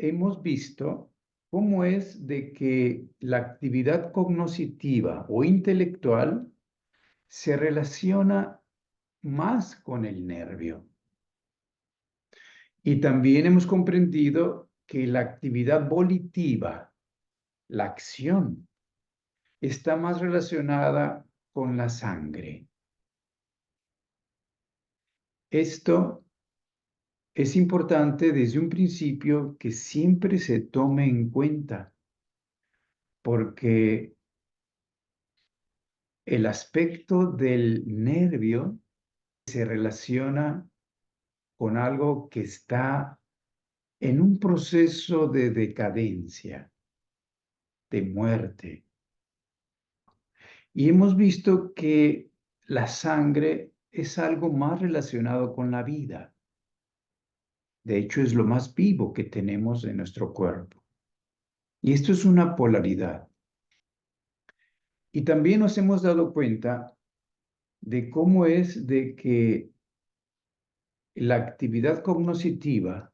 hemos visto cómo es de que la actividad cognitiva o intelectual se relaciona más con el nervio. Y también hemos comprendido que la actividad volitiva, la acción, está más relacionada con la sangre. Esto es importante desde un principio que siempre se tome en cuenta, porque el aspecto del nervio se relaciona con algo que está en un proceso de decadencia, de muerte. Y hemos visto que la sangre es algo más relacionado con la vida. De hecho, es lo más vivo que tenemos en nuestro cuerpo. Y esto es una polaridad. Y también nos hemos dado cuenta de cómo es de que la actividad cognitiva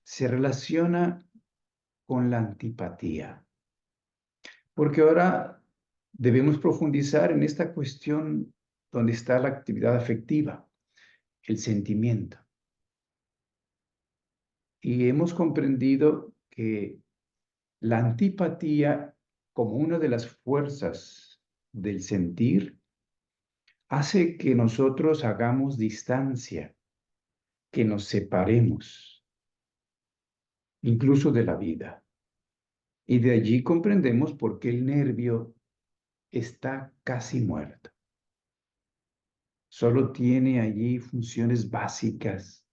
se relaciona con la antipatía. Porque ahora debemos profundizar en esta cuestión donde está la actividad afectiva, el sentimiento. Y hemos comprendido que la antipatía, como una de las fuerzas del sentir, hace que nosotros hagamos distancia, que nos separemos, incluso de la vida. Y de allí comprendemos por qué el nervio está casi muerto. Solo tiene allí funciones básicas,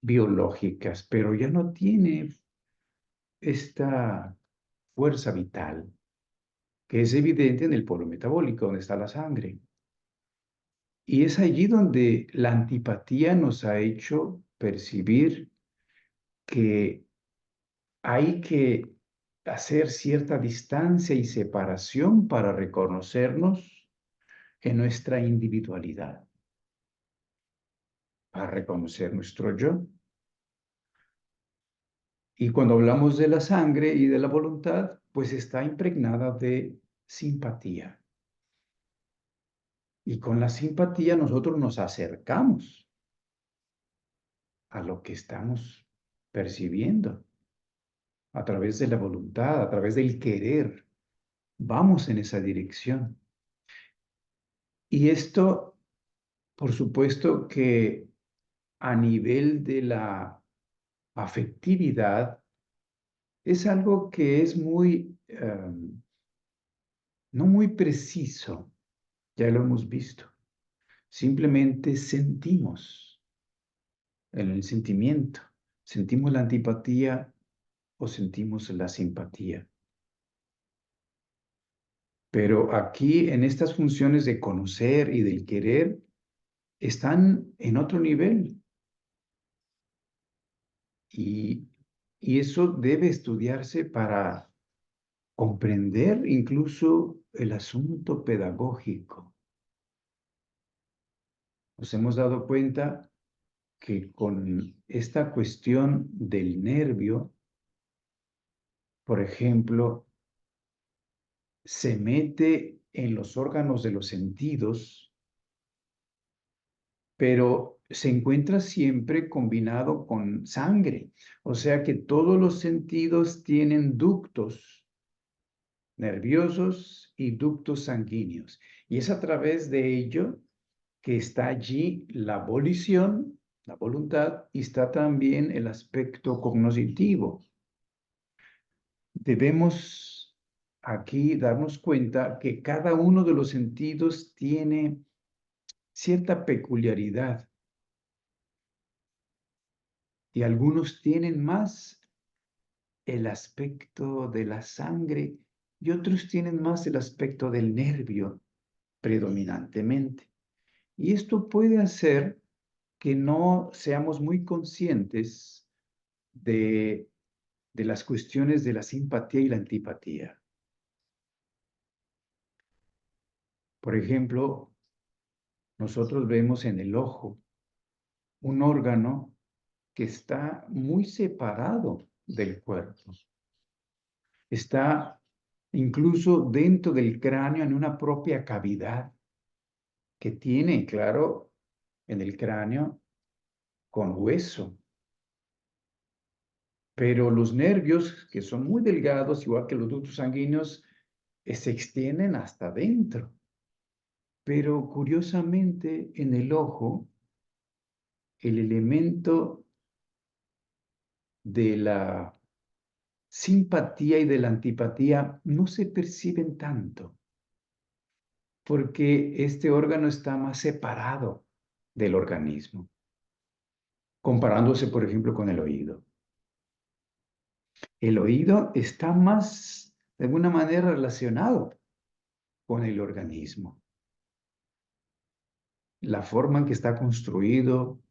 biológicas, pero ya no tiene esta fuerza vital, que es evidente en el polo metabólico, donde está la sangre. Y es allí donde la antipatía nos ha hecho percibir que hay que hacer cierta distancia y separación para reconocernos en nuestra individualidad, para reconocer nuestro yo. Y cuando hablamos de la sangre y de la voluntad, pues está impregnada de simpatía. Y con la simpatía nosotros nos acercamos a lo que estamos percibiendo a través de la voluntad, a través del querer. Vamos en esa dirección. Y esto, por supuesto que a nivel de la afectividad, es algo que es no muy preciso, ya lo hemos visto. Simplemente sentimos el sentimiento, sentimos la antipatía o sentimos la simpatía. Pero aquí, en estas funciones de conocer y del querer, están en otro nivel. Y, y eso debe estudiarse para comprender incluso el asunto pedagógico. Nos hemos dado cuenta que con esta cuestión del nervio, por ejemplo, se mete en los órganos de los sentidos, pero se encuentra siempre combinado con sangre. O sea que todos los sentidos tienen ductos nerviosos y ductos sanguíneos. Y es a través de ello que está allí la volición, la voluntad, y está también el aspecto cognitivo. Debemos aquí darnos cuenta que cada uno de los sentidos tiene cierta peculiaridad y algunos tienen más el aspecto de la sangre y otros tienen más el aspecto del nervio predominantemente. Y esto puede hacer que no seamos muy conscientes de las cuestiones de la simpatía y la antipatía. Por ejemplo, nosotros vemos en el ojo un órgano que está muy separado del cuerpo. Está incluso dentro del cráneo en una propia cavidad que tiene, claro, en el cráneo con hueso. Pero los nervios, que son muy delgados, igual que los ductos sanguíneos, se extienden hasta adentro. Pero curiosamente, en el ojo, el elemento de la simpatía y de la antipatía no se perciben tanto, porque este órgano está más separado del organismo, comparándose, por ejemplo, con el oído. El oído está más, de alguna manera, relacionado con el organismo. La forma en que está construido,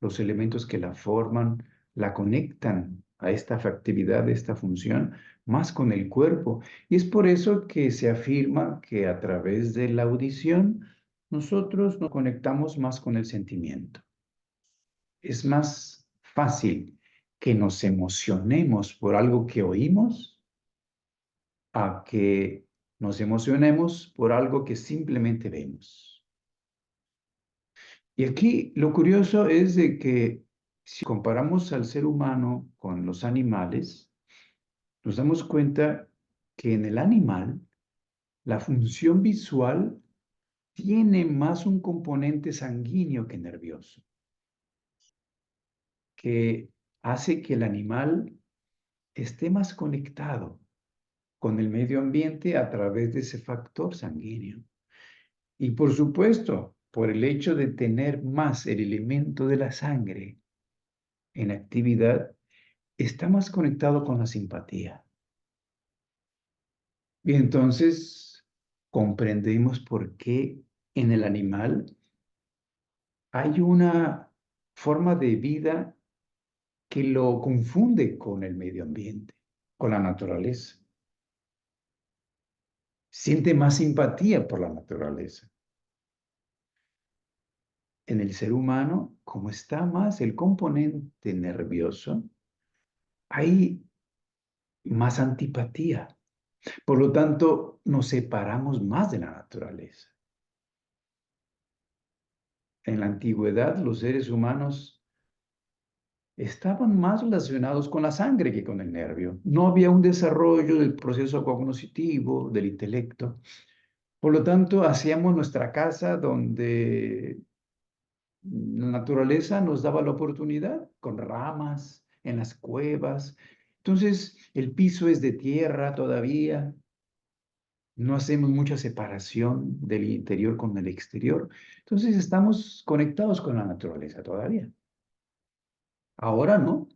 los elementos que la forman, la conectan a esta actividad, a esta función, más con el cuerpo. Y es por eso que se afirma que a través de la audición nosotros nos conectamos más con el sentimiento. Es más fácil que nos emocionemos por algo que oímos a que nos emocionemos por algo que simplemente vemos. Y aquí lo curioso es de que si comparamos al ser humano con los animales, nos damos cuenta que en el animal la función visual tiene más un componente sanguíneo que nervioso, que hace que el animal esté más conectado con el medio ambiente a través de ese factor sanguíneo. Y por supuesto, por el hecho de tener más el elemento de la sangre en actividad, está más conectado con la simpatía. Y entonces comprendemos por qué en el animal hay una forma de vida que lo confunde con el medio ambiente, con la naturaleza. Siente más simpatía por la naturaleza. En el ser humano, como está más el componente nervioso, hay más antipatía. Por lo tanto, nos separamos más de la naturaleza. En la antigüedad, los seres humanos estaban más relacionados con la sangre que con el nervio. No había un desarrollo del proceso cognitivo, del intelecto. Por lo tanto, hacíamos nuestra casa donde la naturaleza nos daba la oportunidad, con ramas, en las cuevas. Entonces, el piso es de tierra todavía. No hacemos mucha separación del interior con el exterior. Entonces, estamos conectados con la naturaleza todavía. Ahora no.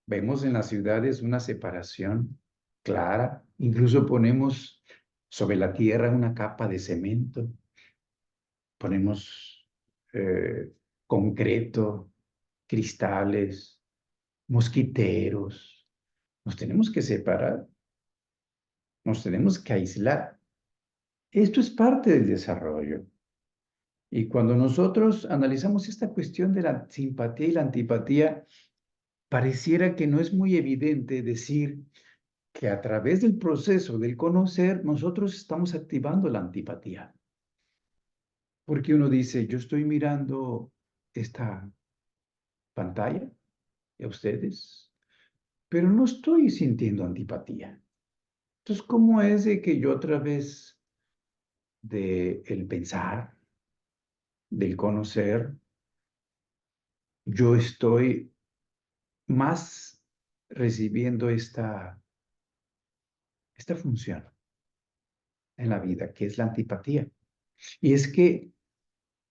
Vemos en las ciudades una separación clara. Incluso ponemos sobre la tierra una capa de cemento. Ponemos concreto, cristales, mosquiteros. Nos tenemos que separar, nos tenemos que aislar. Esto es parte del desarrollo. Y cuando nosotros analizamos esta cuestión de la simpatía y la antipatía, pareciera que no es muy evidente decir que a través del proceso del conocer, nosotros estamos activando la antipatía. Porque uno dice, yo estoy mirando esta pantalla a ustedes, pero no estoy sintiendo antipatía. Entonces, ¿cómo es de que yo a través del pensar, del conocer, yo estoy más recibiendo esta función en la vida, que es la antipatía? Y es que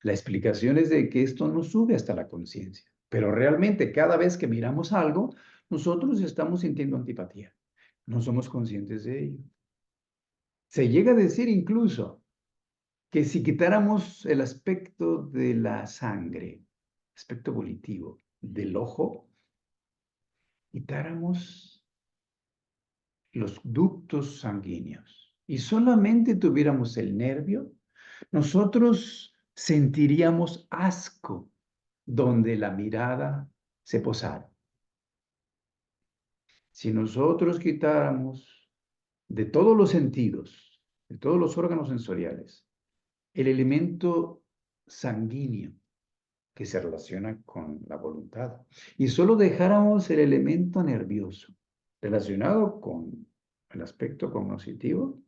la explicación es de que esto no sube hasta la conciencia, pero realmente cada vez que miramos algo, nosotros estamos sintiendo antipatía. No somos conscientes de ello. Se llega a decir incluso que si quitáramos el aspecto de la sangre, aspecto volitivo del ojo, quitáramos los ductos sanguíneos y solamente tuviéramos el nervio, nosotros sentiríamos asco donde la mirada se posara. Si nosotros quitáramos de todos los sentidos, de todos los órganos sensoriales, el elemento sanguíneo que se relaciona con la voluntad, y solo dejáramos el elemento nervioso relacionado con el aspecto cognitivo,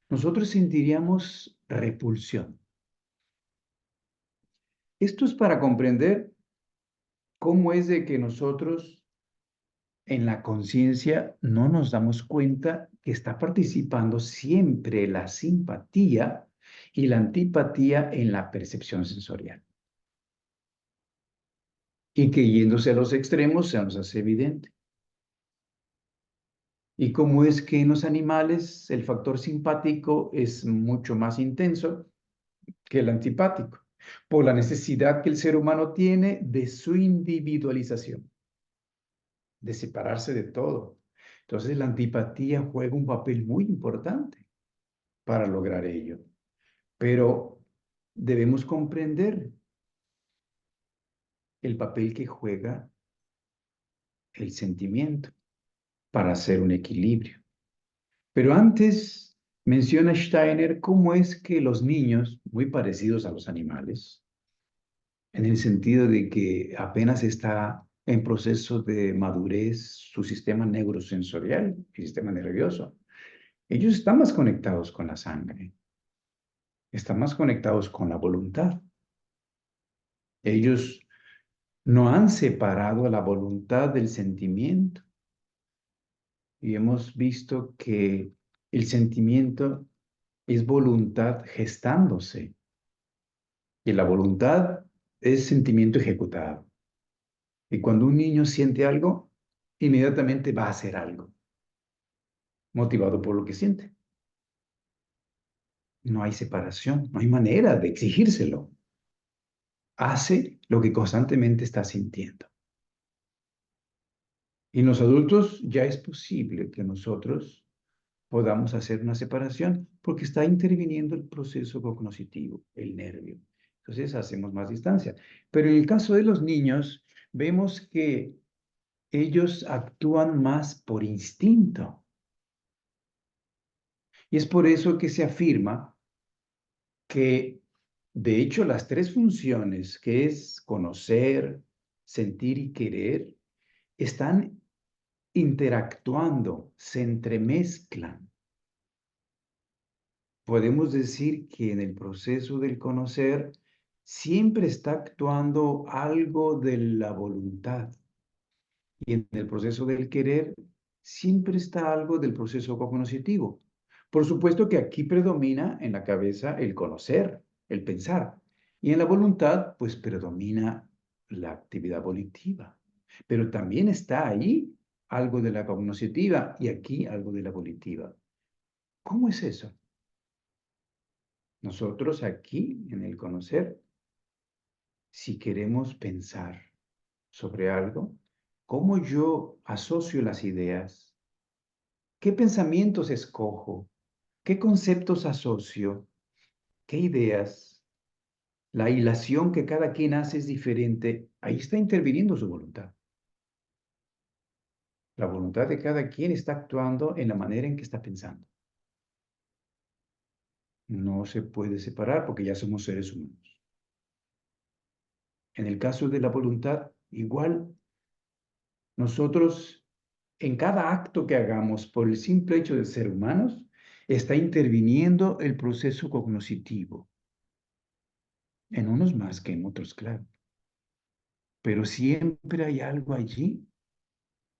nosotros sentiríamos repulsión. Esto es para comprender cómo es de que nosotros en la conciencia no nos damos cuenta que está participando siempre la simpatía y la antipatía en la percepción sensorial. Y que yéndose a los extremos se nos hace evidente. Y cómo es que en los animales el factor simpático es mucho más intenso que el antipático, por la necesidad que el ser humano tiene de su individualización, de separarse de todo. Entonces la antipatía juega un papel muy importante para lograr ello. Pero debemos comprender el papel que juega el sentimiento para hacer un equilibrio. Pero antes menciona Steiner cómo es que los niños, muy parecidos a los animales, en el sentido de que apenas está en proceso de madurez su sistema neurosensorial, el sistema nervioso, ellos están más conectados con la sangre, están más conectados con la voluntad. Ellos no han separado la voluntad del sentimiento y hemos visto que el sentimiento es voluntad gestándose y la voluntad es sentimiento ejecutado. Y cuando un niño siente algo, inmediatamente va a hacer algo, motivado por lo que siente. No hay separación, no hay manera de exigírselo. Hace lo que constantemente está sintiendo. Y en los adultos ya es posible que nosotros podamos hacer una separación porque está interviniendo el proceso cognitivo, el nervio. Entonces hacemos más distancia. Pero en el caso de los niños, vemos que ellos actúan más por instinto. Y es por eso que se afirma que, de hecho, las tres funciones, que es conocer, sentir y querer, están interactuando, se entremezclan. Podemos decir que en el proceso del conocer siempre está actuando algo de la voluntad y en el proceso del querer siempre está algo del proceso cognitivo. Por supuesto que aquí predomina en la cabeza el conocer, el pensar, y en la voluntad pues predomina la actividad volitiva. Pero también está ahí algo de la cognitiva y aquí algo de la volitiva. ¿Cómo es eso? Nosotros aquí, en el conocer, si queremos pensar sobre algo, cómo yo asocio las ideas, qué pensamientos escojo, qué conceptos asocio, qué ideas, la hilación que cada quien hace es diferente, ahí está interviniendo su voluntad. La voluntad de cada quien está actuando en la manera en que está pensando. No se puede separar porque ya somos seres humanos. En el caso de la voluntad, igual nosotros, en cada acto que hagamos, por el simple hecho de ser humanos, está interviniendo el proceso cognitivo. En unos más que en otros, claro. Pero siempre hay algo allí.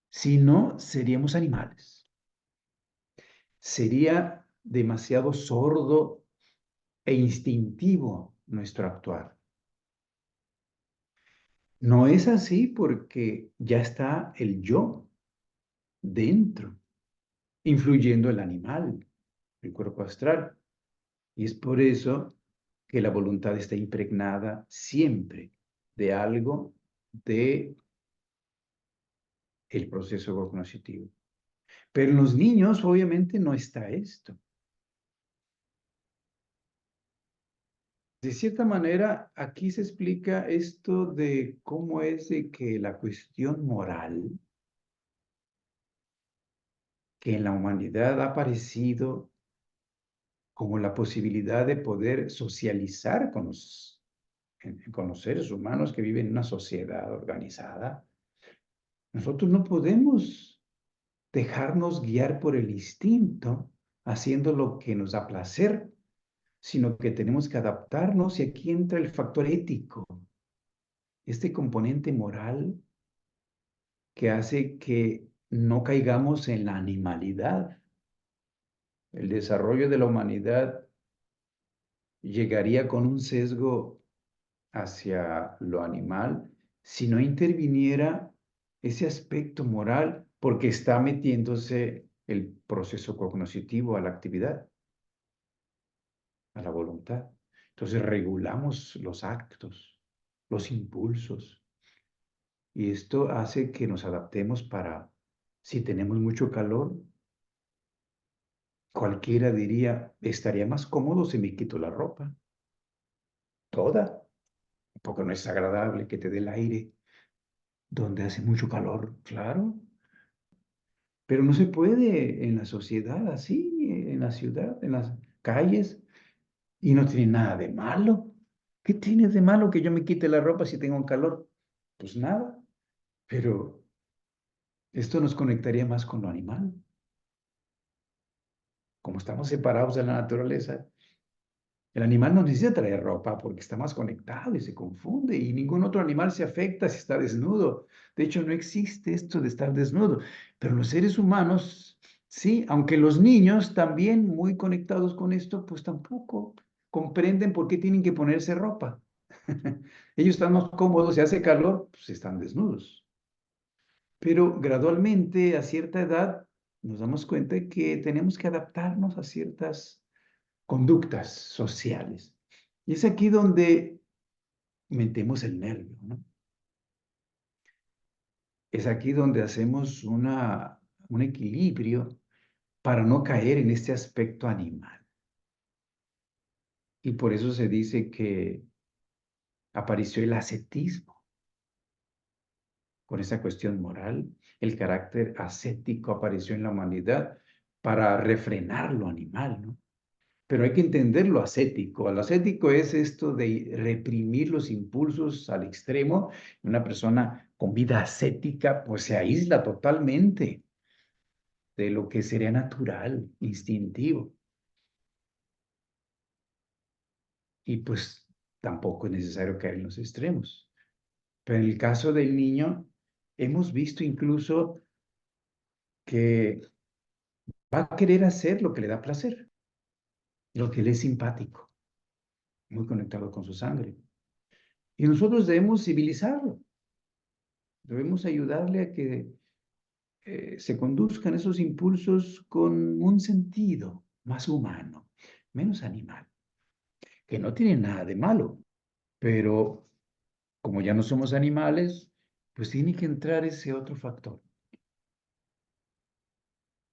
Si no, seríamos animales. Sería demasiado sordo e instintivo nuestro actuar. No es así porque ya está el yo dentro, influyendo el animal, el cuerpo astral. Y es por eso que la voluntad está impregnada siempre de algo de el proceso cognitivo. Pero en los niños obviamente no está esto. De cierta manera, aquí se explica esto de cómo es de que la cuestión moral que en la humanidad ha aparecido como la posibilidad de poder socializar con los seres humanos que viven en una sociedad organizada. Nosotros no podemos dejarnos guiar por el instinto, haciendo lo que nos da placer, sino que tenemos que adaptarnos y aquí entra el factor ético, este componente moral que hace que no caigamos en la animalidad. El desarrollo de la humanidad llegaría con un sesgo hacia lo animal si no interviniera ese aspecto moral, porque está metiéndose el proceso cognitivo a la actividad, a la voluntad. Entonces regulamos los actos, los impulsos, y esto hace que nos adaptemos para, si tenemos mucho calor, cualquiera diría, estaría más cómodo si me quito la ropa, toda, porque no es agradable que te dé el aire donde hace mucho calor, claro. Pero no se puede en la sociedad así, en la ciudad, en las calles, y no tiene nada de malo. ¿Qué tiene de malo que yo me quite la ropa si tengo un calor? Pues nada, pero esto nos conectaría más con lo animal. Como estamos separados de la naturaleza, el animal no necesita traer ropa porque está más conectado y se confunde y ningún otro animal se afecta si está desnudo. De hecho, no existe esto de estar desnudo, pero los seres humanos, sí, aunque los niños también muy conectados con esto, pues tampoco comprenden por qué tienen que ponerse ropa. Ellos están más cómodos, si hace calor, pues están desnudos. Pero gradualmente, a cierta edad, nos damos cuenta de que tenemos que adaptarnos a ciertas conductas sociales. Y es aquí donde metemos el nervio, ¿no? Es aquí donde hacemos un equilibrio para no caer en este aspecto animal. Y por eso se dice que apareció el ascetismo, con esa cuestión moral. El carácter ascético apareció en la humanidad para refrenar lo animal, ¿no? Pero hay que entender lo ascético. Lo ascético es esto de reprimir los impulsos al extremo. Una persona con vida ascética, pues se aísla totalmente de lo que sería natural, instintivo. Y pues tampoco es necesario caer en los extremos. Pero en el caso del niño, hemos visto incluso que va a querer hacer lo que le da placer, lo que le es simpático, muy conectado con su sangre. Y nosotros debemos civilizarlo, debemos ayudarle a que se conduzcan esos impulsos con un sentido más humano, menos animal, que no tiene nada de malo, pero como ya no somos animales, pues tiene que entrar ese otro factor.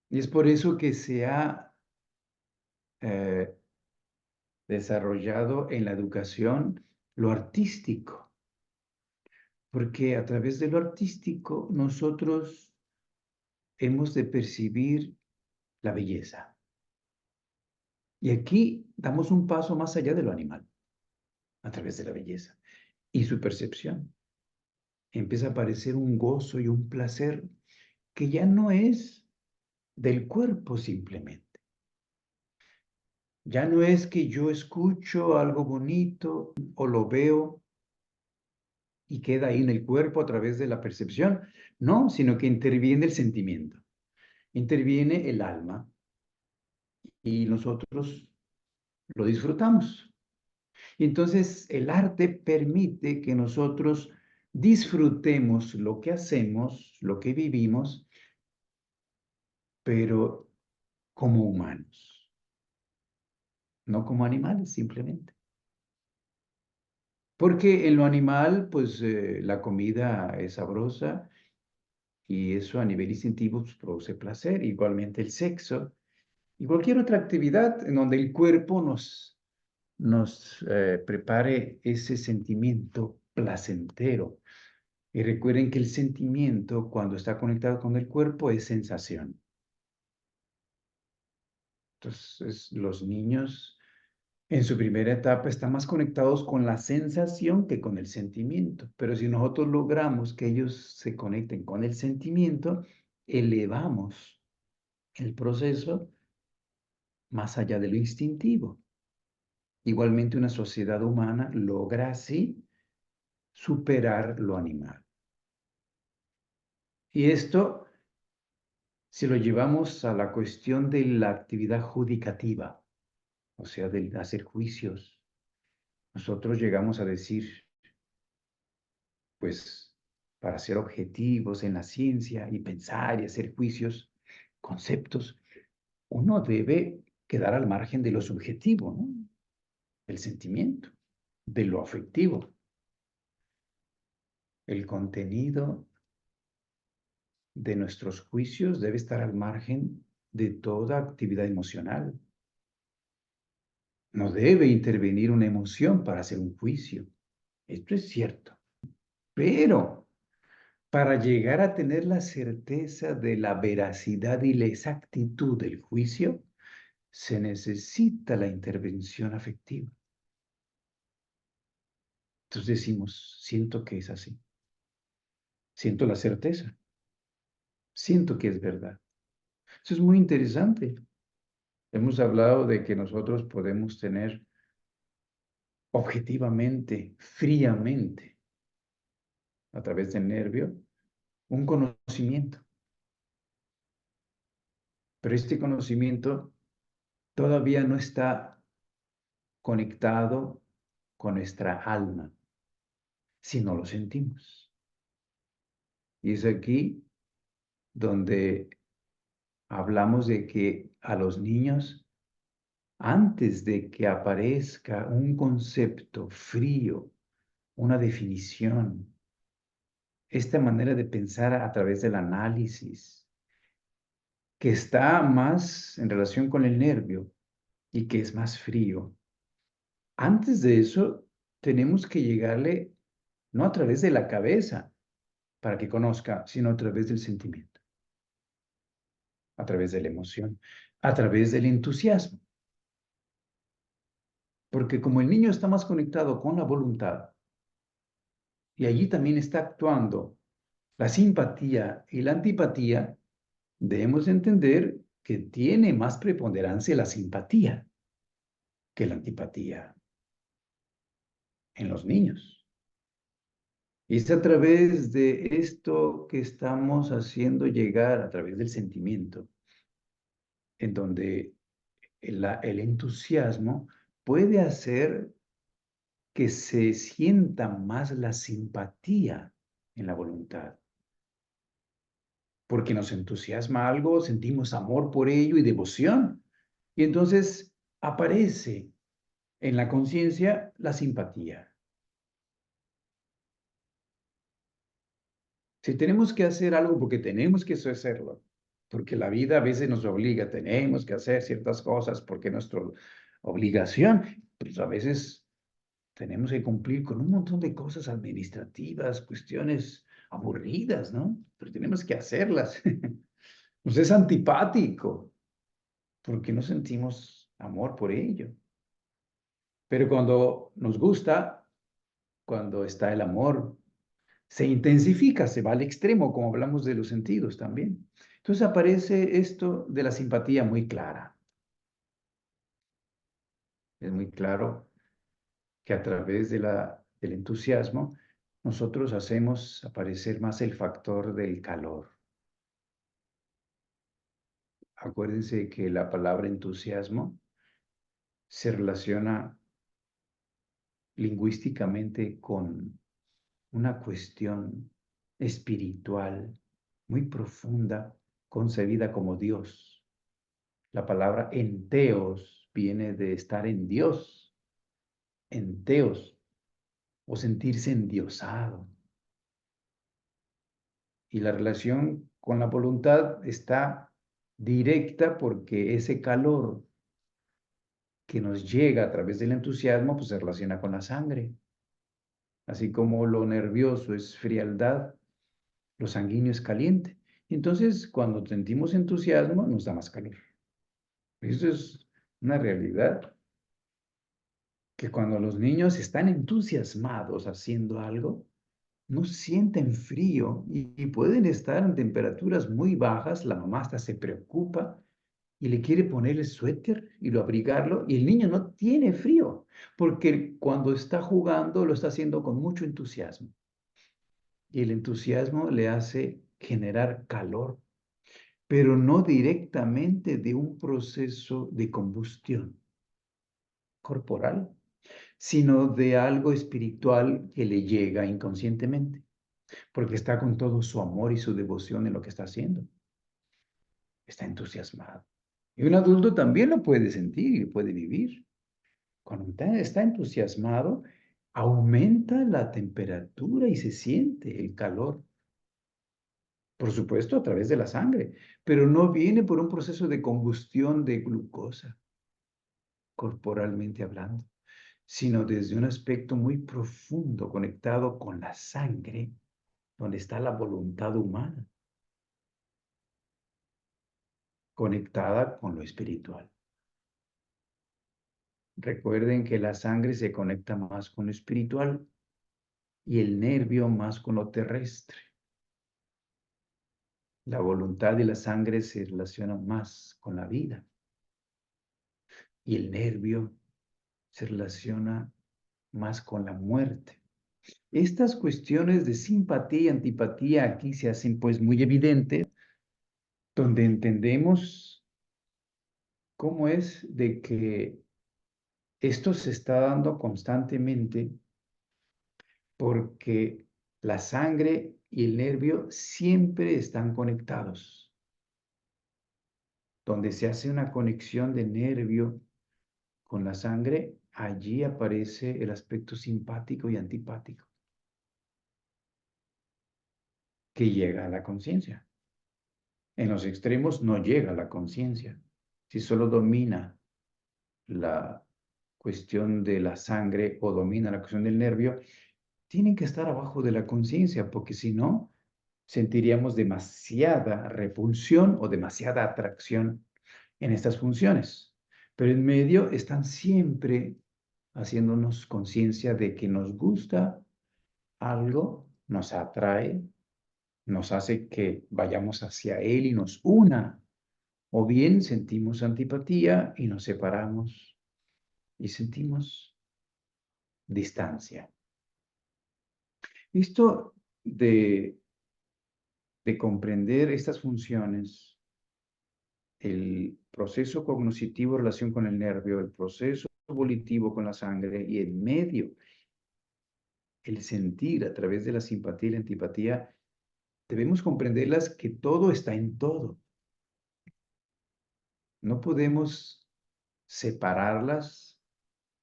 Y es por eso que se ha eh, desarrollado en la educación lo artístico, porque a través de lo artístico nosotros hemos de percibir la belleza. Y aquí damos un paso más allá de lo animal, a través de la belleza y su percepción. Empieza a aparecer un gozo y un placer que ya no es del cuerpo simplemente. Ya no es que yo escucho algo bonito o lo veo y queda ahí en el cuerpo a través de la percepción. No, sino que interviene el sentimiento, interviene el alma y nosotros lo disfrutamos. Y entonces el arte permite que nosotros disfrutemos lo que hacemos, lo que vivimos, pero como humanos, no como animales simplemente. Porque en lo animal, pues la comida es sabrosa y eso a nivel instintivo pues, produce placer, igualmente el sexo y cualquier otra actividad en donde el cuerpo nos prepare ese sentimiento placentero. Y recuerden que el sentimiento, cuando está conectado con el cuerpo, es sensación. Entonces, los niños en su primera etapa están más conectados con la sensación que con el sentimiento. Pero si nosotros logramos que ellos se conecten con el sentimiento, elevamos el proceso más allá de lo instintivo. Igualmente, una sociedad humana logra así superar lo animal. Y esto, si lo llevamos a la cuestión de la actividad judicativa, o sea, de hacer juicios, nosotros llegamos a decir, pues, para ser objetivos en la ciencia y pensar y hacer juicios, conceptos, uno debe quedar al margen de lo subjetivo, ¿no? Del sentimiento, de lo afectivo. El contenido de nuestros juicios debe estar al margen de toda actividad emocional. No debe intervenir una emoción para hacer un juicio. Esto es cierto. Pero para llegar a tener la certeza de la veracidad y la exactitud del juicio, se necesita la intervención afectiva. Entonces decimos, siento que es así. Siento la certeza. Siento que es verdad. Eso es muy interesante. Hemos hablado de que nosotros podemos tener objetivamente, fríamente, a través del nervio, un conocimiento. Pero este conocimiento todavía no está conectado con nuestra alma, si no lo sentimos. Y es aquí donde hablamos de que a los niños, antes de que aparezca un concepto frío, una definición, esta manera de pensar a través del análisis, que está más en relación con el nervio y que es más frío. Antes de eso, tenemos que llegarle no a través de la cabeza para que conozca, sino a través del sentimiento, a través de la emoción, a través del entusiasmo. Porque como el niño está más conectado con la voluntad y allí también está actuando la simpatía y la antipatía, debemos entender que tiene más preponderancia la simpatía que la antipatía en los niños. Y es a través de esto que estamos haciendo llegar, a través del sentimiento, en donde el entusiasmo puede hacer que se sienta más la simpatía en la voluntad. Porque nos entusiasma algo, sentimos amor por ello y devoción. Y entonces aparece en la conciencia la simpatía. Si tenemos que hacer algo porque tenemos que hacerlo, porque la vida a veces nos obliga, tenemos que hacer ciertas cosas porque es nuestra obligación, pues a veces tenemos que cumplir con un montón de cosas administrativas, cuestiones aburridas, ¿no? Pero tenemos que hacerlas. Nos es antipático porque no sentimos amor por ello. Pero cuando nos gusta, cuando está el amor, se intensifica, se va al extremo, como hablamos de los sentidos también. Entonces aparece esto de la simpatía muy clara. Es muy claro que a través del entusiasmo nosotros hacemos aparecer más el factor del calor. Acuérdense que la palabra entusiasmo se relaciona lingüísticamente con una cuestión espiritual muy profunda, concebida como Dios. La palabra enteos viene de estar en Dios, enteos, o sentirse endiosado. Y la relación con la voluntad está directa porque ese calor que nos llega a través del entusiasmo, pues se relaciona con la sangre. Así como lo nervioso es frialdad, lo sanguíneo es caliente. Entonces, cuando sentimos entusiasmo, nos da más calor. Eso es una realidad, que cuando los niños están entusiasmados haciendo algo, no sienten frío y pueden estar en temperaturas muy bajas, la mamá hasta se preocupa y le quiere poner el suéter y lo abrigarlo, y el niño no tiene frío, porque cuando está jugando lo está haciendo con mucho entusiasmo, y el entusiasmo le hace generar calor, pero no directamente de un proceso de combustión corporal, sino de algo espiritual que le llega inconscientemente, porque está con todo su amor y su devoción en lo que está haciendo. Está entusiasmado. Y un adulto también lo puede sentir y puede vivir. Cuando está entusiasmado, aumenta la temperatura y se siente el calor. Por supuesto, a través de la sangre, pero no viene por un proceso de combustión de glucosa, corporalmente hablando, sino desde un aspecto muy profundo conectado con la sangre, donde está la voluntad humana, conectada con lo espiritual. Recuerden que la sangre se conecta más con lo espiritual y el nervio más con lo terrestre. La voluntad y la sangre se relacionan más con la vida y el nervio se relaciona más con la muerte. Estas cuestiones de simpatía y antipatía aquí se hacen pues muy evidentes, donde entendemos cómo es de que esto se está dando constantemente porque la sangre y el nervio siempre están conectados. Donde se hace una conexión de nervio con la sangre, allí aparece el aspecto simpático y antipático que llega a la conciencia. En los extremos no llega a la conciencia. Si solo domina la cuestión de la sangre o domina la cuestión del nervio, tienen que estar abajo de la conciencia, porque si no, sentiríamos demasiada repulsión o demasiada atracción en estas funciones. Pero en medio están siempre haciéndonos conciencia de que nos gusta algo, nos atrae, nos hace que vayamos hacia él y nos una, o bien sentimos antipatía y nos separamos y sentimos distancia. Esto de comprender estas funciones, el proceso cognitivo en relación con el nervio, el proceso volitivo con la sangre y el medio, el sentir a través de la simpatía y la antipatía, debemos comprenderlas que todo está en todo. No podemos separarlas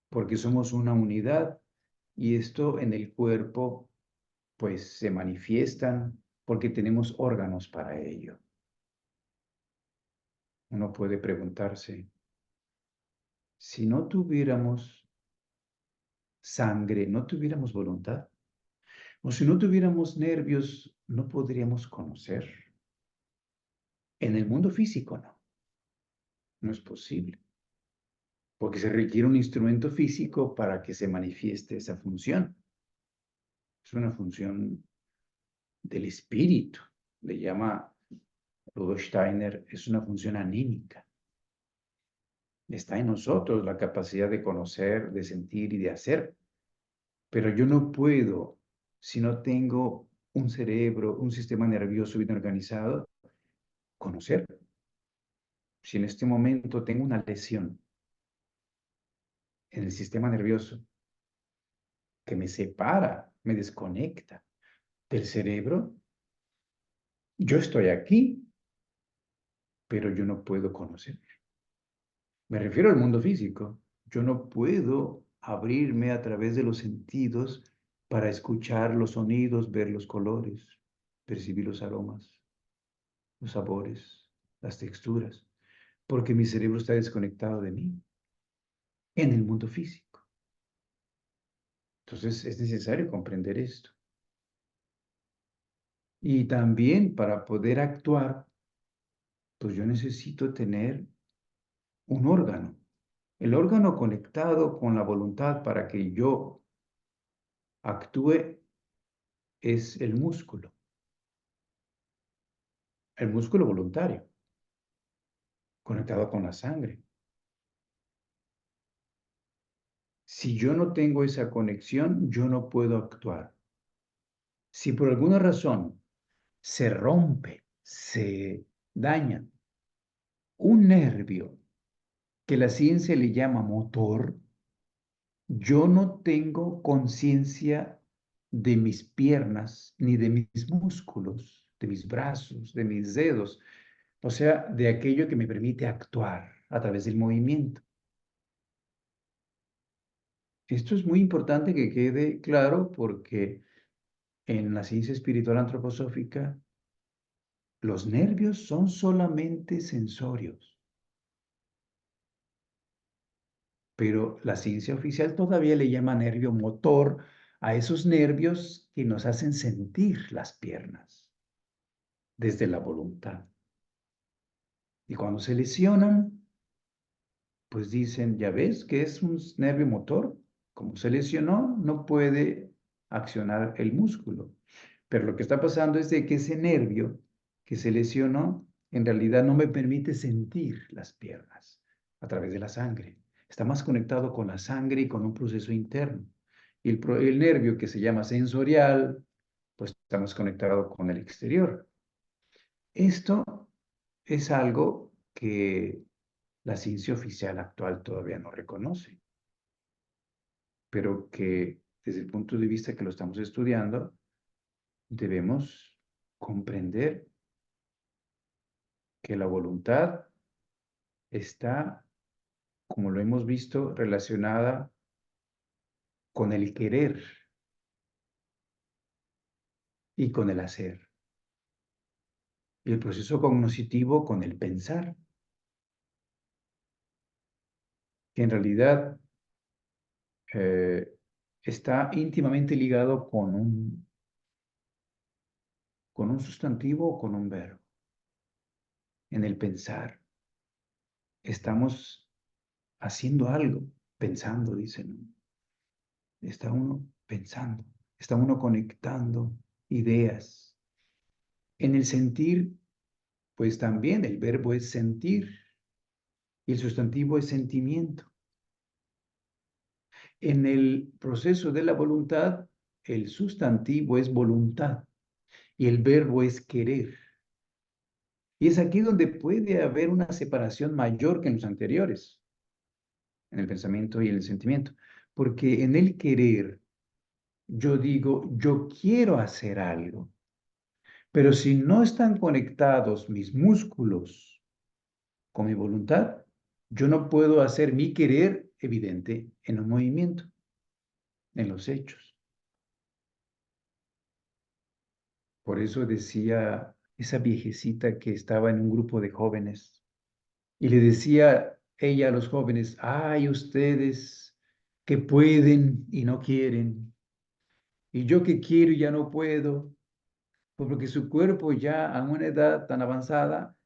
porque somos una unidad y esto en el cuerpo pues se manifiestan porque tenemos órganos para ello. Uno puede preguntarse, si no tuviéramos sangre, no tuviéramos voluntad, o si no tuviéramos nervios, no podríamos conocer. En el mundo físico no es posible, porque se requiere un instrumento físico para que se manifieste esa función. Es una función del espíritu, le llama Rudolf Steiner, es una función anímica. Está en nosotros la capacidad de conocer, de sentir y de hacer, pero yo no puedo, si no tengo un cerebro, un sistema nervioso bien organizado, conocer. Si en este momento tengo una lesión en el sistema nervioso que me separa, me desconecta del cerebro, yo estoy aquí, pero yo no puedo conocer. Me refiero al mundo físico. Yo no puedo abrirme a través de los sentidos para escuchar los sonidos, ver los colores, percibir los aromas, los sabores, las texturas, porque mi cerebro está desconectado de mí en el mundo físico. Entonces es necesario comprender esto. Y también para poder actuar, pues yo necesito tener un órgano. El órgano conectado con la voluntad para que yo actúe es el músculo voluntario, conectado con la sangre. Si yo no tengo esa conexión, yo no puedo actuar. Si por alguna razón se rompe, se daña un nervio que la ciencia le llama motor, yo no tengo conciencia de mis piernas ni de mis músculos, de mis brazos, de mis dedos, o sea, de aquello que me permite actuar a través del movimiento. Esto es muy importante que quede claro porque en la ciencia espiritual antroposófica, los nervios son solamente sensorios, pero la ciencia oficial todavía le llama nervio motor a esos nervios que nos hacen sentir las piernas desde la voluntad. Y cuando se lesionan, pues dicen, ya ves que es un nervio motor, como se lesionó, no puede accionar el músculo. Pero lo que está pasando es de que ese nervio que se lesionó, en realidad no me permite sentir las piernas a través de la sangre. Está más conectado con la sangre y con un proceso interno. Y el nervio que se llama sensorial, pues está más conectado con el exterior. Esto es algo que la ciencia oficial actual todavía no reconoce, pero que desde el punto de vista que lo estamos estudiando, debemos comprender que la voluntad está, como lo hemos visto, relacionada con el querer y con el hacer, y el proceso cognoscitivo con el pensar, que en realidad está íntimamente ligado con un sustantivo o con un verbo. En el pensar estamos haciendo algo, pensando, dicen. Está uno pensando, está uno conectando ideas. En el sentir, pues también el verbo es sentir y el sustantivo es sentimiento. En el proceso de la voluntad, el sustantivo es voluntad y el verbo es querer. Y es aquí donde puede haber una separación mayor que en los anteriores, en el pensamiento y en el sentimiento, porque en el querer yo digo, yo quiero hacer algo, pero si no están conectados mis músculos con mi voluntad, yo no puedo hacer mi querer evidente en un movimiento, en los hechos. Por eso decía esa viejecita que estaba en un grupo de jóvenes y le decía ella a los jóvenes, ay, ustedes que pueden y no quieren, y yo que quiero y ya no puedo, porque su cuerpo ya a una edad tan avanzada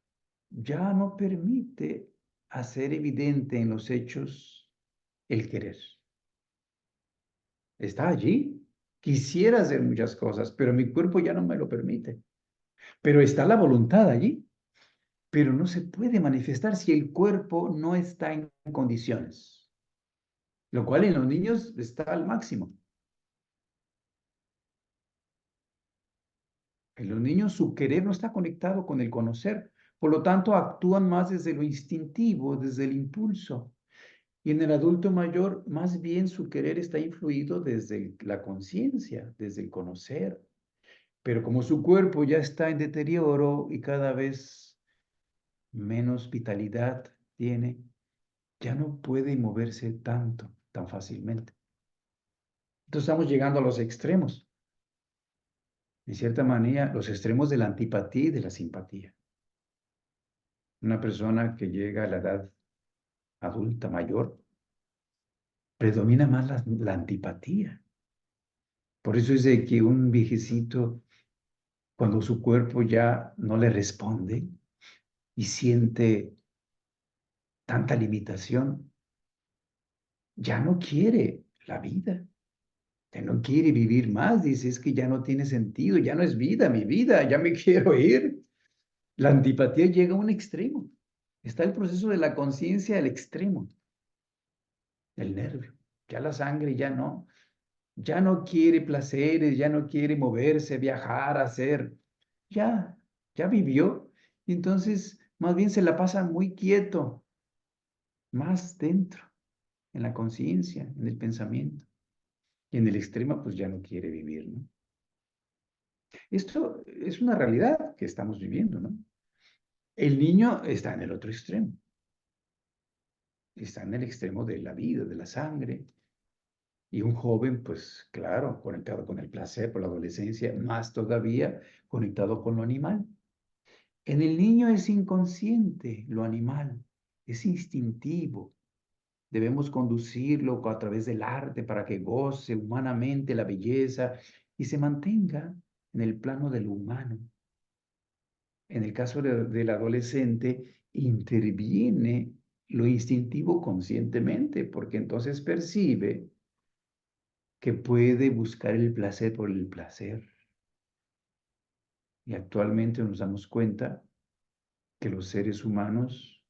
ya no permite hacer evidente en los hechos el querer. Está allí. Quisiera hacer muchas cosas, pero mi cuerpo ya no me lo permite. Pero está la voluntad allí, pero no se puede manifestar si el cuerpo no está en condiciones, lo cual en los niños está al máximo. En los niños su querer no está conectado con el conocer, por lo tanto actúan más desde lo instintivo, desde el impulso. Y en el adulto mayor, más bien su querer está influido desde la conciencia, desde el conocer. Pero como su cuerpo ya está en deterioro y cada vez menos vitalidad tiene, ya no puede moverse tanto, tan fácilmente. Entonces estamos llegando a los extremos. En cierta manera, los extremos de la antipatía y de la simpatía. Una persona que llega a la edad adulta mayor, predomina más la antipatía. Por eso es de que un viejecito, cuando su cuerpo ya no le responde y siente tanta limitación, ya no quiere la vida, ya no quiere vivir más, dice, es que ya no tiene sentido, ya no es vida, mi vida, ya me quiero ir. La antipatía llega a un extremo. Está el proceso de la conciencia al extremo, el nervio. Ya la sangre ya no quiere placeres, ya no quiere moverse, viajar, hacer. Ya, ya vivió. Y entonces, más bien se la pasa muy quieto, más dentro, en la conciencia, en el pensamiento. Y en el extremo, pues ya no quiere vivir, ¿no? Esto es una realidad que estamos viviendo, ¿no? El niño está en el otro extremo. Está en el extremo de la vida, de la sangre. Y un joven, pues claro, conectado con el placer por la adolescencia, más todavía conectado con lo animal. En el niño es inconsciente lo animal, es instintivo. Debemos conducirlo a través del arte para que goce humanamente la belleza y se mantenga en el plano de lo humano. En el caso del adolescente, interviene lo instintivo conscientemente, porque entonces percibe que puede buscar el placer por el placer. Y actualmente nos damos cuenta que los seres humanos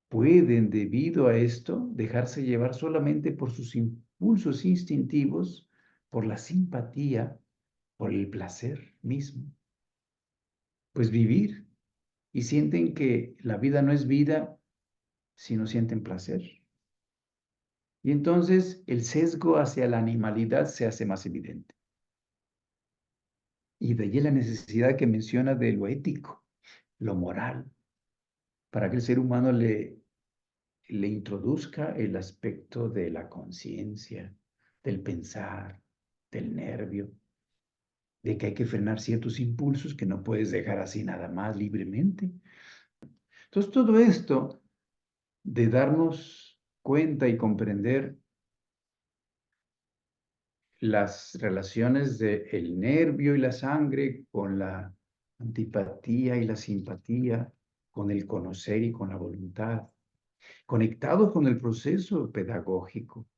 pueden, debido a esto, dejarse llevar solamente por sus impulsos instintivos, por la simpatía, por el placer mismo. Pues vivir y sienten que la vida no es vida si no sienten placer. Y entonces el sesgo hacia la animalidad se hace más evidente. Y de allí la necesidad que menciona de lo ético, lo moral, para que el ser humano le introduzca el aspecto de la conciencia, del pensar, del nervio, de que hay que frenar ciertos impulsos que no puedes dejar así nada más libremente. Entonces, todo esto de darnos cuenta y comprender las relaciones del nervio y la sangre con la antipatía y la simpatía, con el conocer y con la voluntad, conectados con el proceso pedagógico.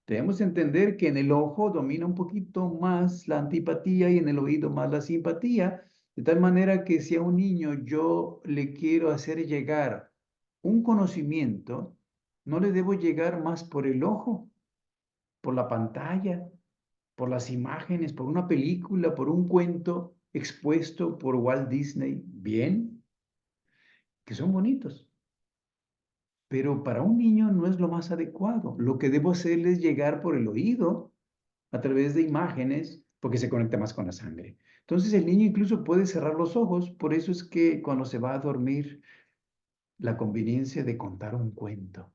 Debemos entender que en el ojo domina un poquito más la antipatía y en el oído más la simpatía, de tal manera que si a un niño yo le quiero hacer llegar un conocimiento, no le debo llegar más por el ojo, por la pantalla, por las imágenes, por una película, por un cuento expuesto por Walt Disney, bien, que son bonitos. Pero para un niño no es lo más adecuado. Lo que debo hacerle es llegar por el oído, a través de imágenes, porque se conecta más con la sangre. Entonces el niño incluso puede cerrar los ojos, por eso es que cuando se va a dormir, la conveniencia de contar un cuento.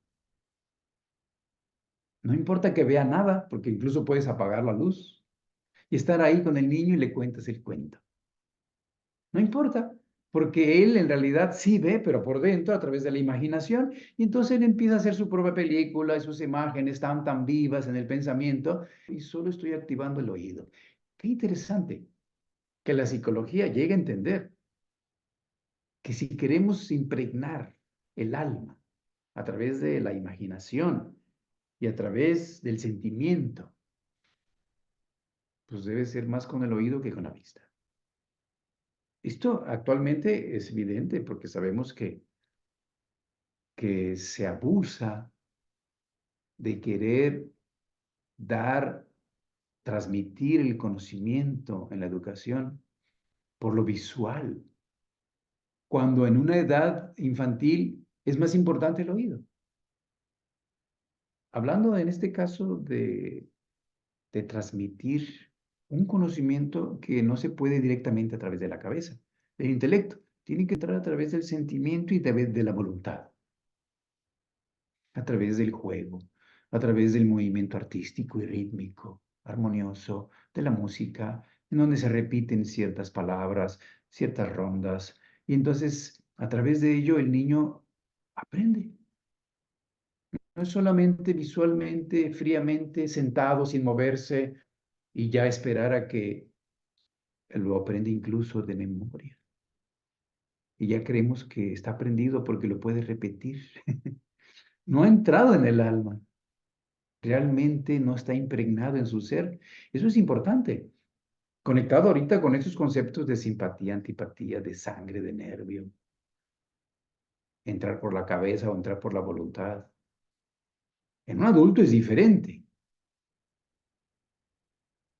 No importa que vea nada, porque incluso puedes apagar la luz y estar ahí con el niño y le cuentas el cuento. No importa, porque él en realidad sí ve, pero por dentro, a través de la imaginación, y entonces él empieza a hacer su propia película y sus imágenes están tan vivas en el pensamiento y solo estoy activando el oído. Qué interesante que la psicología llegue a entender que si queremos impregnar el alma a través de la imaginación y a través del sentimiento, pues debe ser más con el oído que con la vista. Esto actualmente es evidente porque sabemos que se abusa de querer dar, transmitir el conocimiento en la educación por lo visual, cuando en una edad infantil es más importante el oído. Hablando en este caso de transmitir un conocimiento que no se puede directamente a través de la cabeza, del intelecto, tiene que entrar a través del sentimiento y de la voluntad, a través del juego, a través del movimiento artístico y rítmico, armonioso, de la música, en donde se repiten ciertas palabras, ciertas rondas, y entonces a través de ello el niño aprende. No es solamente visualmente, fríamente, sentado, sin moverse, y ya esperar a que lo aprenda incluso de memoria. y ya creemos que está aprendido porque lo puede repetir. No ha entrado en el alma, realmente no está impregnado en su ser. Eso es importante. Conectado ahorita con esos conceptos de simpatía, antipatía, de sangre, de nervio, entrar por la cabeza o entrar por la voluntad. En un adulto es diferente,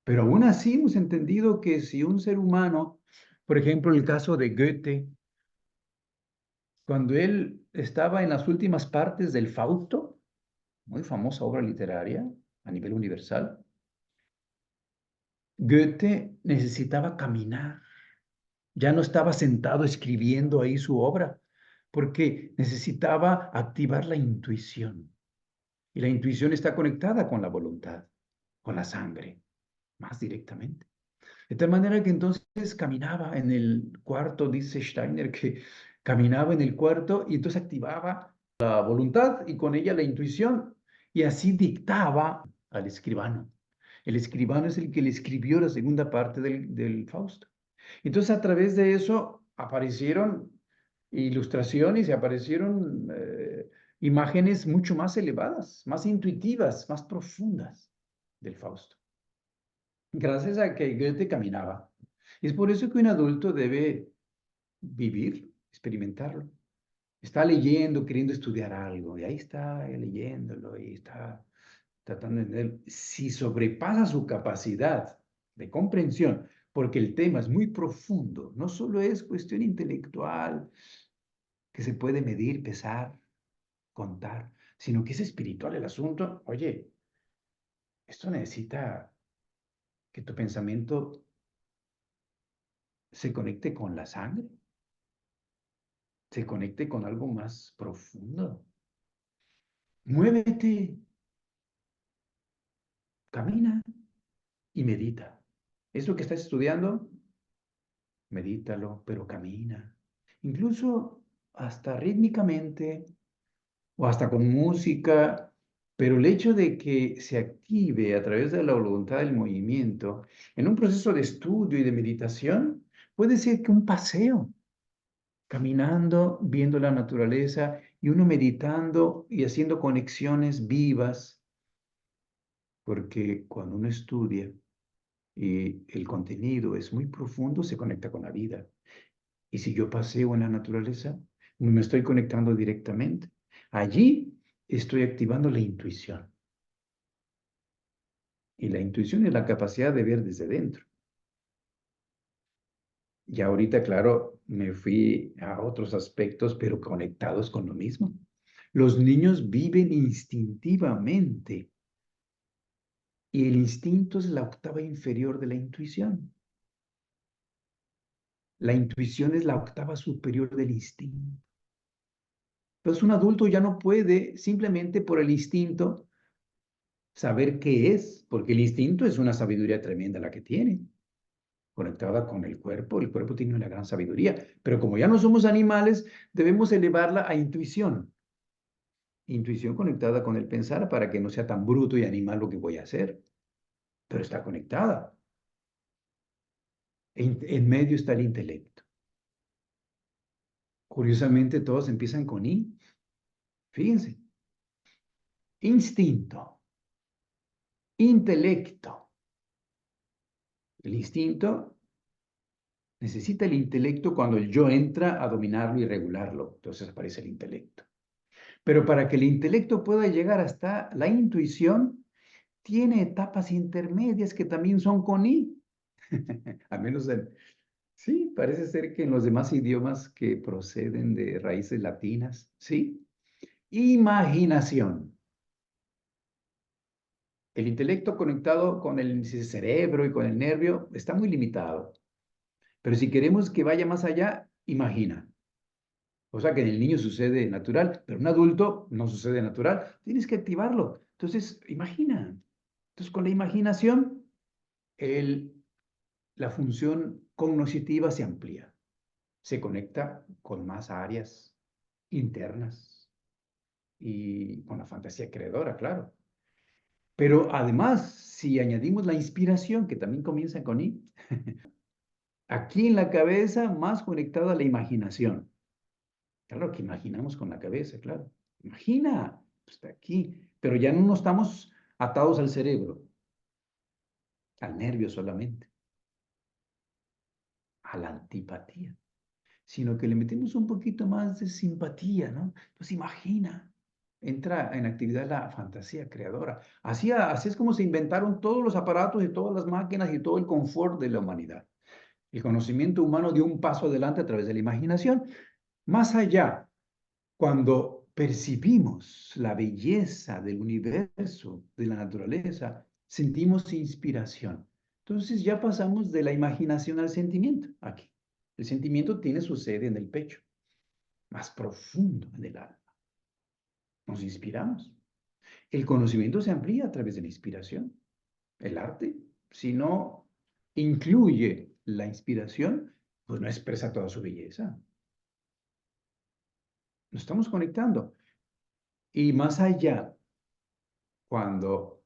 pero aún así hemos entendido que si un ser humano, por ejemplo, el caso de Goethe, cuando él estaba en las últimas partes del Fausto, muy famosa obra literaria a nivel universal, Goethe necesitaba caminar, ya no estaba sentado escribiendo ahí su obra, porque necesitaba activar la intuición. Y la intuición está conectada con la voluntad, con la sangre, más directamente. De tal manera que entonces caminaba en el cuarto, dice Steiner, que caminaba en el cuarto y entonces activaba la voluntad y con ella la intuición y así dictaba al escribano. El escribano es el que le escribió la segunda parte del Fausto. Entonces a través de eso aparecieron ilustraciones y aparecieron imágenes mucho más elevadas, más intuitivas, más profundas del Fausto gracias a que Goethe caminaba. Es por eso que un adulto debe vivir, experimentarlo. Está leyendo, queriendo estudiar algo, y ahí está leyéndolo y está tratando de entender. Si sobrepasa su capacidad de comprensión, porque el tema es muy profundo, no solo es cuestión intelectual que se puede medir, pesar, contar, sino que es espiritual el asunto. Oye, esto necesita que tu pensamiento se conecte con la sangre, se conecte con algo más profundo. Muévete, camina y medita. Eso que estás estudiando, medítalo, pero camina. Incluso hasta rítmicamente o hasta con música, pero el hecho de que se active a través de la voluntad del movimiento en un proceso de estudio y de meditación, puede ser que un paseo, caminando, viendo la naturaleza y uno meditando y haciendo conexiones vivas, porque cuando uno estudia y el contenido es muy profundo, se conecta con la vida. Y si yo paseo en la naturaleza, me estoy conectando directamente. Allí estoy activando la intuición. Y la intuición es la capacidad de ver desde dentro. Y ahorita, claro, me fui a otros aspectos, pero conectados con lo mismo. Los niños viven instintivamente y el instinto es la octava inferior de la intuición. La intuición es la octava superior del instinto. Entonces un adulto ya no puede simplemente por el instinto saber qué es, porque el instinto es una sabiduría tremenda la que tiene, conectada con el cuerpo tiene una gran sabiduría, pero como ya no somos animales, debemos elevarla a intuición. Intuición conectada con el pensar para que no sea tan bruto y animal lo que voy a hacer, pero está conectada. En medio está el intelecto. Curiosamente, todos empiezan con I. Fíjense, instinto, intelecto. El instinto necesita el intelecto cuando el yo entra a dominarlo y regularlo. Entonces aparece el intelecto. Pero para que el intelecto pueda llegar hasta la intuición, tiene etapas intermedias que también son con I. Al menos sí, parece ser que en los demás idiomas que proceden de raíces latinas, ¿sí? Imaginación. El intelecto conectado con el cerebro y con el nervio está muy limitado. Pero si queremos que vaya más allá, imagina. O sea que en el niño sucede natural, pero en un adulto no sucede natural. Tienes que activarlo. Entonces, imagina. Entonces, con la imaginación, el, la función cognitiva se amplía. Se conecta con más áreas internas y con la fantasía creadora, claro. Pero además, si añadimos la inspiración, que también comienza con I, Aquí en la cabeza, más conectado a la imaginación. Claro que imaginamos con la cabeza, claro. Imagina, está aquí. Pero ya no estamos atados al cerebro, al nervio solamente, a la antipatía, sino que le metemos un poquito más de simpatía, ¿no? Pues imagina, entra en actividad la fantasía creadora. Así es como se inventaron todos los aparatos y todas las máquinas y todo el confort de la humanidad. El conocimiento humano dio un paso adelante a través de la imaginación. Más allá, cuando percibimos la belleza del universo, de la naturaleza, sentimos inspiración. Entonces ya pasamos de la imaginación al sentimiento aquí. El sentimiento tiene su sede en el pecho, más profundo en el alma. Nos inspiramos. El conocimiento se amplía a través de la inspiración. El arte, si no incluye la inspiración, pues no expresa toda su belleza. Nos estamos conectando. Y más allá, cuando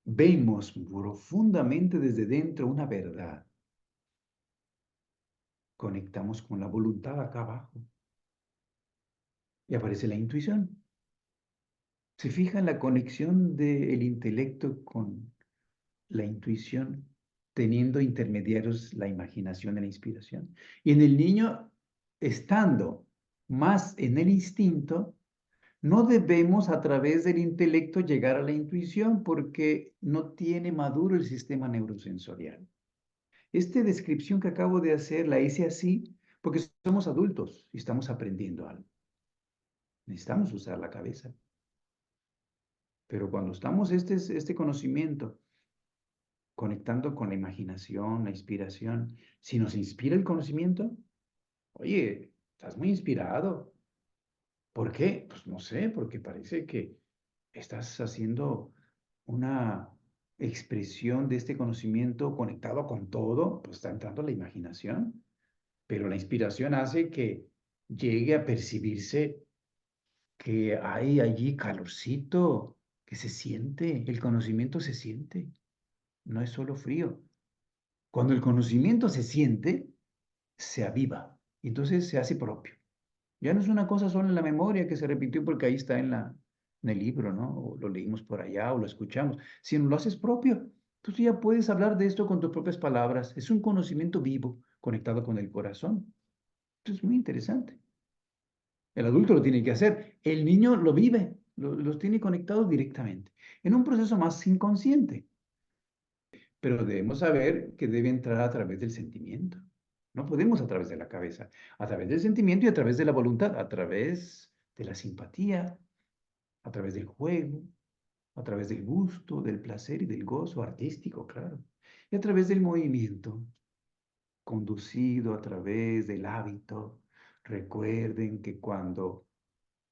vemos profundamente desde dentro una verdad, conectamos con la voluntad acá abajo y aparece la intuición. Se fija en la conexión del intelecto con la intuición, teniendo intermediarios la imaginación y la inspiración. Y en el niño, estando más en el instinto, no debemos a través del intelecto llegar a la intuición porque no tiene maduro el sistema neurosensorial. Esta descripción que acabo de hacer la hice así porque somos adultos y estamos aprendiendo algo. Necesitamos usar la cabeza. Pero cuando estamos este conocimiento conectando con la imaginación, la inspiración, si nos inspira el conocimiento, oye, estás muy inspirado. ¿Por qué? Pues no sé, porque parece que estás haciendo una expresión de este conocimiento conectado con todo, pues está entrando la imaginación, pero la inspiración hace que llegue a percibirse que hay allí calorcito, que se siente, el conocimiento se siente, no es solo frío. Cuando el conocimiento se siente, se aviva, y entonces se hace propio. Ya no es una cosa solo en la memoria que se repitió porque ahí está en el libro, ¿no? O lo leímos por allá o lo escuchamos, sino lo haces propio. Entonces ya puedes hablar de esto con tus propias palabras. Es un conocimiento vivo, conectado con el corazón. Esto es muy interesante. El adulto lo tiene que hacer. El niño lo vive, los tiene conectados directamente, en un proceso más inconsciente. Pero debemos saber que debe entrar a través del sentimiento. No podemos a través de la cabeza, a través del sentimiento y a través de la voluntad, a través de la simpatía, a través del juego, a través del gusto, del placer y del gozo artístico, claro, y a través del movimiento, conducido a través del hábito. Recuerden que cuando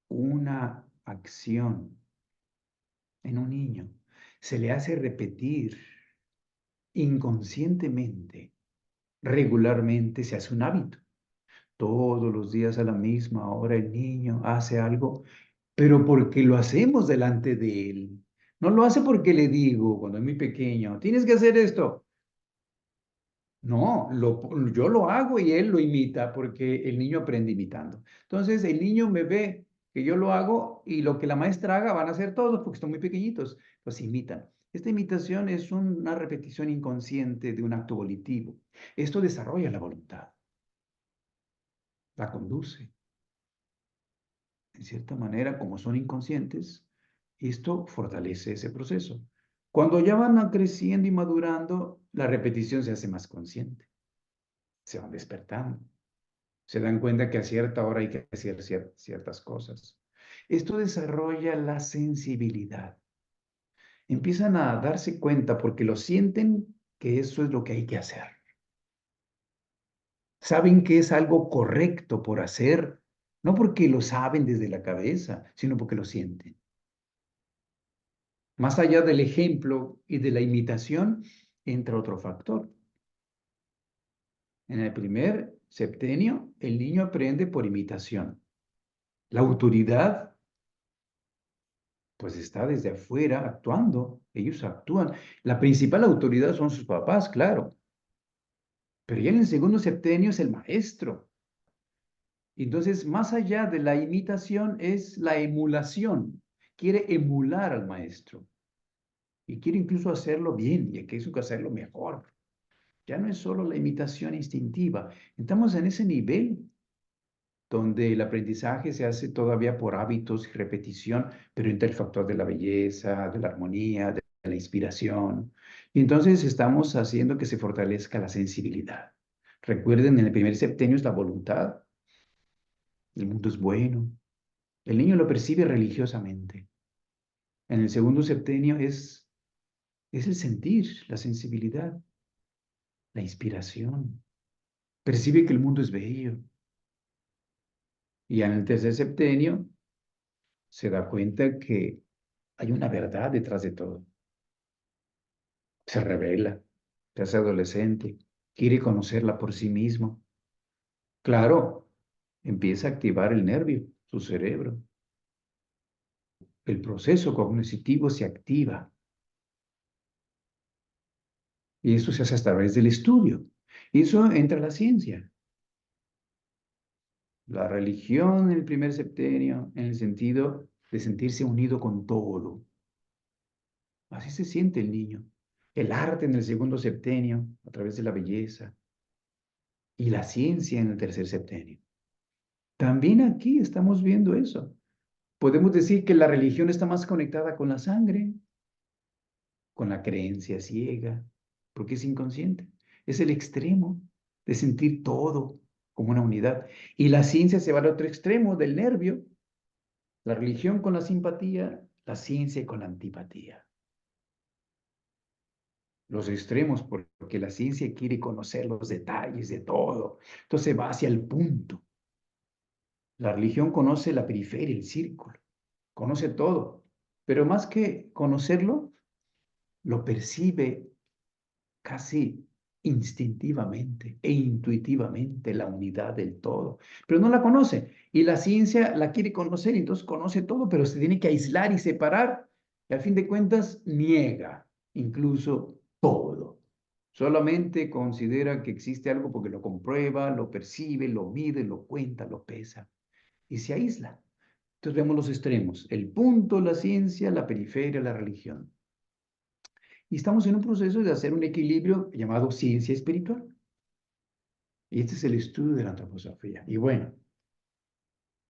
una acción en un niño se le hace repetir inconscientemente, regularmente se hace un hábito. Todos los días a la misma hora el niño hace algo, pero porque lo hacemos delante de él. No lo hace porque le digo cuando es muy pequeño, tienes que hacer esto. No, yo lo hago y él lo imita porque el niño aprende imitando. Entonces el niño me ve que yo lo hago y lo que la maestra haga van a hacer todos porque están muy pequeñitos, pues imitan. Esta imitación es una repetición inconsciente de un acto volitivo. Esto desarrolla la voluntad, la conduce. En cierta manera, como son inconscientes, esto fortalece ese proceso. Cuando ya van creciendo y madurando, la repetición se hace más consciente. Se van despertando. Se dan cuenta que a cierta hora hay que hacer ciertas cosas. Esto desarrolla la sensibilidad. Empiezan a darse cuenta porque lo sienten que eso es lo que hay que hacer. Saben que es algo correcto por hacer, no porque lo saben desde la cabeza, sino porque lo sienten. Más allá del ejemplo y de la imitación, entra otro factor. En el primer septenio, el niño aprende por imitación. La autoridad, pues está desde afuera actuando. Ellos actúan. La principal autoridad son sus papás, claro. Pero ya en el segundo septenio es el maestro. Entonces, más allá de la imitación es la emulación. Quiere emular al maestro y quiere incluso hacerlo bien y quiere hacerlo mejor. Ya no es solo la imitación instintiva. Estamos en ese nivel donde el aprendizaje se hace todavía por hábitos y repetición, pero entra el factor de la belleza, de la armonía, de la inspiración. Y entonces estamos haciendo que se fortalezca la sensibilidad. Recuerden, en el primer septenio es la voluntad, el mundo es bueno, el niño lo percibe religiosamente. En el segundo septenio es el sentir, la sensibilidad, la inspiración. Percibe que el mundo es bello. Y en el tercer septenio se da cuenta que hay una verdad detrás de todo. Se revela, se hace adolescente, quiere conocerla por sí mismo. Claro, empieza a activar el nervio, su cerebro. El proceso cognitivo se activa y eso se hace a través del estudio. Y eso entra a la ciencia. La religión en el primer septenio, en el sentido de sentirse unido con todo. Así se siente el niño. El arte en el segundo septenio, a través de la belleza. Y la ciencia en el tercer septenio. También aquí estamos viendo eso. Podemos decir que la religión está más conectada con la sangre, con la creencia ciega, porque es inconsciente. Es el extremo de sentir todo como una unidad. Y la ciencia se va al otro extremo del nervio, la religión con la simpatía, la ciencia con la antipatía. Los extremos, porque la ciencia quiere conocer los detalles de todo. Entonces va hacia el punto. La religión conoce la periferia, el círculo, conoce todo. Pero más que conocerlo, lo percibe casi instintivamente e intuitivamente la unidad del todo, pero no la conoce. Y la ciencia la quiere conocer, entonces conoce todo, pero se tiene que aislar y separar, y al fin de cuentas niega incluso todo. Solamente considera que existe algo porque lo comprueba, lo percibe, lo mide, lo cuenta, lo pesa, y se aísla. Entonces vemos los extremos, el punto, la ciencia, la periferia, la religión. Y estamos en un proceso de hacer un equilibrio llamado ciencia espiritual. Y este es el estudio de la antroposofía. Y bueno,